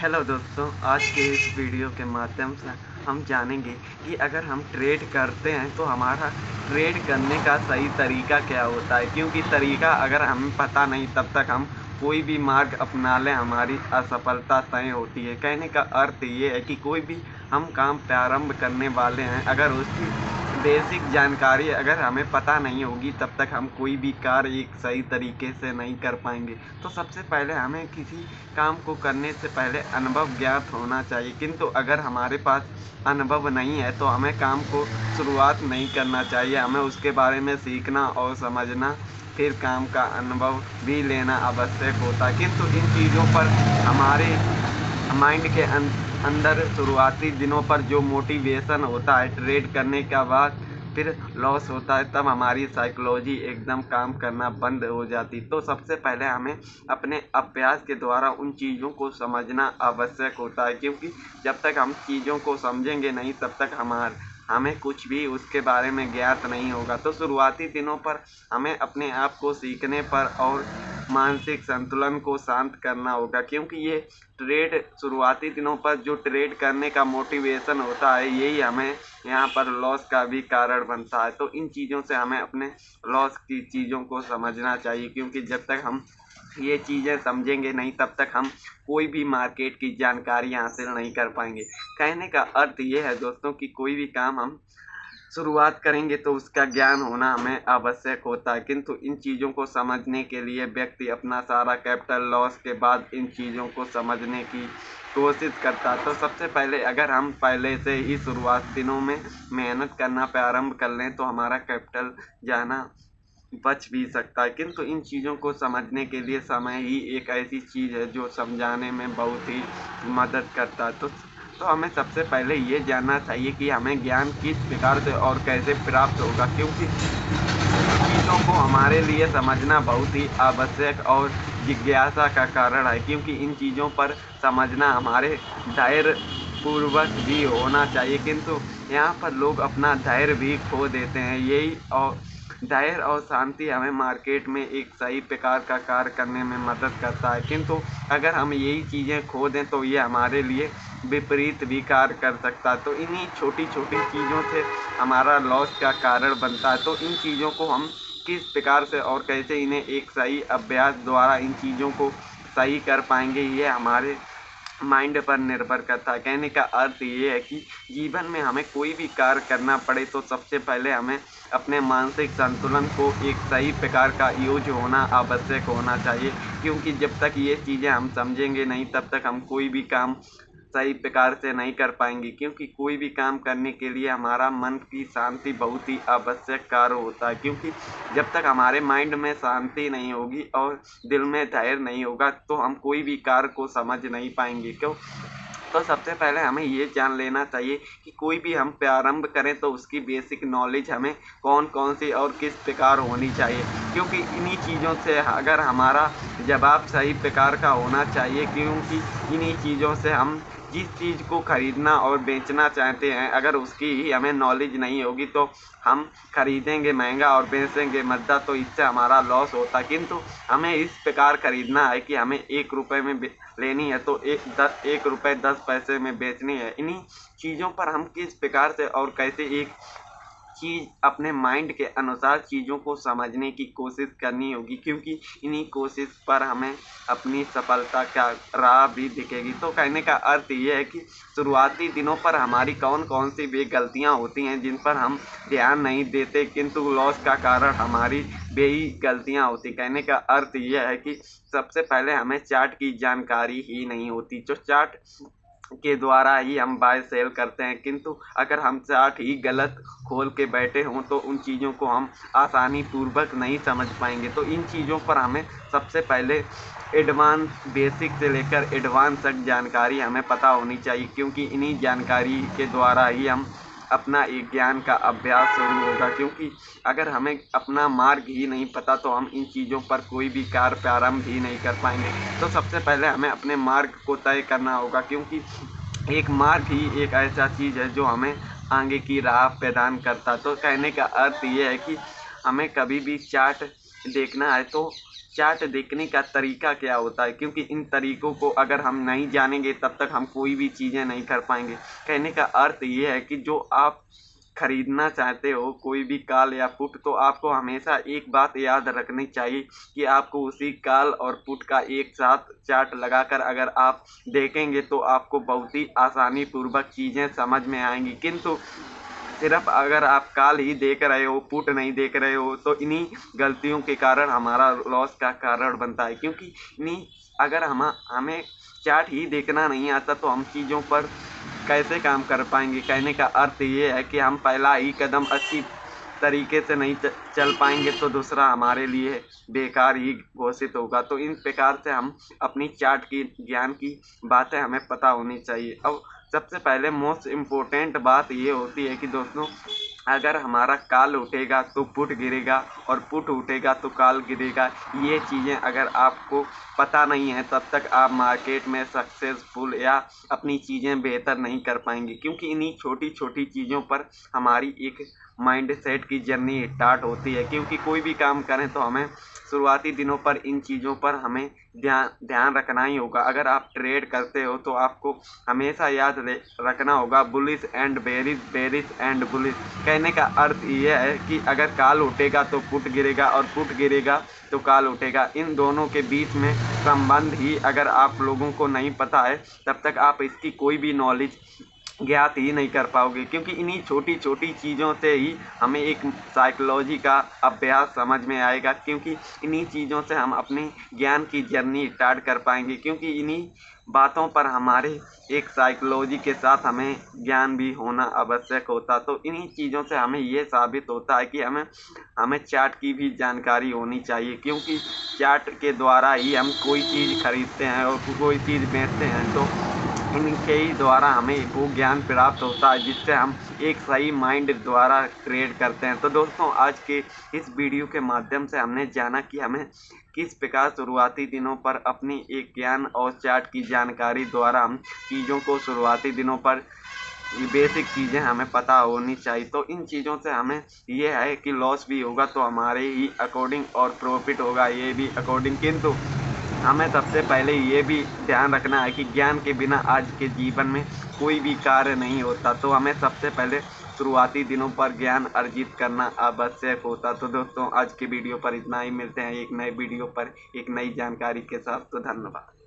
Hello दोस्तों, आज के इस वीडियो के माध्यम से हम जानेंगे कि अगर हम ट्रेड करते हैं तो हमारा ट्रेड करने का सही तरीका क्या होता है। क्योंकि तरीका अगर हमें पता नहीं तब तक हम कोई भी मार्ग अपना लें हमारी असफलता तय होती है। कहने का अर्थ ये है कि कोई भी हम काम प्रारंभ करने वाले हैं, अगर उसकी बेसिक जानकारी अगर हमें पता नहीं होगी तब तक हम कोई भी कार्य एक सही तरीके से नहीं कर पाएंगे। तो सबसे पहले हमें किसी काम को करने से पहले अनुभव ज्ञात होना चाहिए, किंतु अगर हमारे पास अनुभव नहीं है तो हमें काम को शुरुआत नहीं करना चाहिए। हमें उसके बारे में सीखना और समझना, फिर काम का अनुभव भी लेना आवश्यक होता है। किंतु इन चीज़ों पर हमारे माइंड के अंदर शुरुआती दिनों पर जो मोटिवेशन होता है ट्रेड करने के बाद फिर लॉस होता है, तब हमारी साइकोलॉजी एकदम काम करना बंद हो जाती। तो सबसे पहले हमें अपने अभ्यास के द्वारा उन चीज़ों को समझना आवश्यक होता है। क्योंकि जब तक हम चीज़ों को समझेंगे नहीं तब तक हमें कुछ भी उसके बारे में ज्ञात नहीं होगा। तो शुरुआती दिनों पर हमें अपने आप को सीखने पर और मानसिक संतुलन को शांत करना होगा। क्योंकि ये ट्रेड शुरुआती दिनों पर जो ट्रेड करने का मोटिवेशन होता है यही हमें यहाँ पर लॉस का भी कारण बनता है। तो इन चीज़ों से हमें अपने लॉस की चीज़ों को समझना चाहिए। क्योंकि जब तक हम ये चीज़ें समझेंगे नहीं तब तक हम कोई भी मार्केट की जानकारी हासिल नहीं कर पाएंगे। कहने का अर्थ ये है दोस्तों कि कोई भी काम हम शुरुआत करेंगे तो उसका ज्ञान होना हमें आवश्यक होता है। किंतु इन चीज़ों को समझने के लिए व्यक्ति अपना सारा कैपिटल लॉस के बाद इन चीज़ों को समझने की कोशिश करता है। तो सबसे पहले अगर हम पहले से ही शुरुआत दिनों में मेहनत करना प्रारंभ कर लें तो हमारा कैपिटल जाना बच भी सकता है। किंतु इन चीज़ों को समझने के लिए समय ही एक ऐसी चीज़ है जो समझाने में बहुत ही मदद करता है। तो हमें सबसे पहले ये जानना चाहिए कि हमें ज्ञान किस प्रकार से और कैसे प्राप्त होगा। क्योंकि चीज़ों को हमारे लिए समझना बहुत ही आवश्यक और जिज्ञासा का कारण है। क्योंकि इन चीज़ों पर समझना हमारे धैर्य पूर्वक भी होना चाहिए, किंतु यहाँ पर लोग अपना धैर्य भी खो देते हैं। यही और धैर्य और शांति हमें मार्केट में एक सही प्रकार का कार्य करने में मदद करता है। किंतु अगर हम यही चीज़ें खो दें तो ये हमारे लिए विपरीत भी कार्य कर सकता है। तो इन्हीं छोटी छोटी चीज़ों से हमारा लॉस का कारण बनता है। तो इन चीज़ों को हम किस प्रकार से और कैसे इन्हें एक सही अभ्यास द्वारा इन चीज़ों को सही कर पाएंगे ये हमारे माइंड पर निर्भर करता है। कहने का अर्थ ये है कि जीवन में हमें कोई भी कार्य करना पड़े तो सबसे पहले हमें अपने मानसिक संतुलन को एक सही प्रकार का यूज होना आवश्यक होना चाहिए। क्योंकि जब तक ये चीज़ें हम समझेंगे नहीं तब तक हम कोई भी काम सही प्रकार से नहीं कर पाएंगे। क्योंकि कोई भी काम करने के लिए हमारा मन की शांति बहुत ही आवश्यक कार्य होता है। क्योंकि जब तक हमारे माइंड में शांति नहीं होगी और दिल में धैर्य नहीं होगा तो हम कोई भी कार्य को समझ नहीं पाएंगे। क्यों? तो सबसे पहले हमें ये जान लेना चाहिए कि कोई भी हम प्रारंभ करें तो उसकी बेसिक नॉलेज हमें कौन कौन सी और किस प्रकार होनी चाहिए। क्योंकि इन्हीं चीज़ों से अगर हमारा जवाब सही प्रकार का होना चाहिए। क्योंकि इन्हीं चीज़ों से हम जिस चीज़ को खरीदना और बेचना चाहते हैं अगर उसकी ही हमें नॉलेज नहीं होगी तो हम खरीदेंगे महंगा और बेचेंगे महंगा, तो इससे हमारा लॉस होता है। किंतु हमें इस प्रकार खरीदना है कि हमें 1 रुपये में लेनी है तो 1 रुपये 10 पैसे में बेचनी है। इन्हीं चीज़ों पर हम किस प्रकार से और कैसे एक चीज़ अपने माइंड के अनुसार चीज़ों को समझने की कोशिश करनी होगी। क्योंकि इन्हीं कोशिश पर हमें अपनी सफलता का राह भी दिखेगी। तो कहने का अर्थ ये है कि शुरुआती दिनों पर हमारी कौन कौन सी वे गलतियाँ होती हैं जिन पर हम ध्यान नहीं देते, किंतु लॉस का कारण हमारी वे ही गलतियाँ होती। कहने का अर्थ ये है कि सबसे पहले हमें चार्ट की जानकारी ही नहीं होती। जो चार्ट के द्वारा ही हम बाय सेल करते हैं, किंतु अगर हम चार्ट ही गलत खोल के बैठे हों तो उन चीज़ों को हम आसानी पूर्वक नहीं समझ पाएंगे। तो इन चीज़ों पर हमें सबसे पहले एडवांस बेसिक से लेकर एडवांस तक जानकारी हमें पता होनी चाहिए। क्योंकि इन्हीं जानकारी के द्वारा ही हम अपना एक ज्ञान का अभ्यास शुरू होगा। क्योंकि अगर हमें अपना मार्ग ही नहीं पता तो हम इन चीज़ों पर कोई भी कार्य प्रारंभ ही नहीं कर पाएंगे। तो सबसे पहले हमें अपने मार्ग को तय करना होगा। क्योंकि एक मार्ग ही एक ऐसा चीज़ है जो हमें आगे की राह प्रदान करता। तो कहने का अर्थ ये है कि हमें कभी भी चार्ट देखना है तो चार्ट देखने का तरीका क्या होता है, क्योंकि इन तरीकों को अगर हम नहीं जानेंगे तब तक हम कोई भी चीज़ें नहीं कर पाएंगे। कहने का अर्थ ये है कि जो आप खरीदना चाहते हो कोई भी कॉल या पुट, तो आपको हमेशा एक बात याद रखनी चाहिए कि आपको उसी कॉल और पुट का एक साथ चार्ट लगाकर अगर आप देखेंगे तो आपको बहुत ही आसानी पूर्वक चीज़ें समझ में आएंगी। किंतु सिर्फ अगर आप कॉल ही देख रहे हो, पुट नहीं देख रहे हो, तो इन्हीं गलतियों के कारण हमारा लॉस का कारण बनता है। क्योंकि इन्हीं अगर हमें चार्ट ही देखना नहीं आता तो हम चीज़ों पर कैसे काम कर पाएंगे। कहने का अर्थ ये है कि हम पहला ही कदम अच्छी तरीके से नहीं चल पाएंगे तो दूसरा हमारे लिए बेकार ही घोषित होगा। तो इन प्रकार से हम अपनी चार्ट की ज्ञान की बातें हमें पता होनी चाहिए। अब सबसे पहले मोस्ट इम्पोर्टेंट बात ये होती है कि दोस्तों, अगर हमारा कॉल उठेगा तो पुट गिरेगा और पुट उठेगा तो कॉल गिरेगा। ये चीज़ें अगर आपको पता नहीं है तब तक आप मार्केट में सक्सेसफुल या अपनी चीज़ें बेहतर नहीं कर पाएंगे। क्योंकि इन्हीं छोटी छोटी चीज़ों पर हमारी एक माइंड सेट की जर्नी स्टार्ट होती है। क्योंकि कोई भी काम करें तो हमें शुरुआती दिनों पर इन चीज़ों पर हमें ध्यान रखना ही होगा। अगर आप ट्रेड करते हो तो आपको हमेशा याद रखना होगा bullish and bearish, bearish and bullish. कहने का अर्थ ये है कि अगर कॉल उठेगा तो पुट गिरेगा और पुट गिरेगा तो कॉल उठेगा। इन दोनों के बीच में संबंध ही अगर आप लोगों को नहीं पता है तब तक आप इसकी कोई भी नॉलेज ज्ञात ही नहीं कर पाओगे। क्योंकि इन्हीं छोटी छोटी चीज़ों से ही हमें एक साइकोलॉजी का अभ्यास समझ में आएगा। क्योंकि इन्हीं चीज़ों से हम अपने ज्ञान की जर्नी स्टार्ट कर पाएंगे। क्योंकि इन्हीं बातों पर हमारे एक साइकोलॉजी के साथ हमें ज्ञान भी होना आवश्यक होता। तो इन्हीं चीज़ों से हमें ये साबित होता है कि हमें चार्ट की भी जानकारी होनी चाहिए। क्योंकि चार्ट के द्वारा ही हम कोई चीज़ खरीदते हैं और कोई चीज़ बेचते हैं, तो इनके ही द्वारा हमें वो ज्ञान प्राप्त होता है जिससे हम एक सही माइंड द्वारा ट्रेड करते हैं। तो दोस्तों, आज के इस वीडियो के माध्यम से हमने जाना कि हमें किस प्रकार शुरुआती दिनों पर अपनी एक ज्ञान और चार्ट की जानकारी द्वारा हम चीज़ों को शुरुआती दिनों पर ये बेसिक चीज़ें हमें पता होनी चाहिए। तो इन चीज़ों से हमें ये है कि लॉस भी होगा तो हमारे ही अकॉर्डिंग और प्रॉफिट होगा ये भी अकॉर्डिंग। किंतु हमें सबसे पहले ये भी ध्यान रखना है कि ज्ञान के बिना आज के जीवन में कोई भी कार्य नहीं होता। तो हमें सबसे पहले शुरुआती दिनों पर ज्ञान अर्जित करना आवश्यक होता। तो दोस्तों, आज के वीडियो पर इतना ही। मिलते हैं एक नए वीडियो पर एक नई जानकारी के साथ। तो धन्यवाद।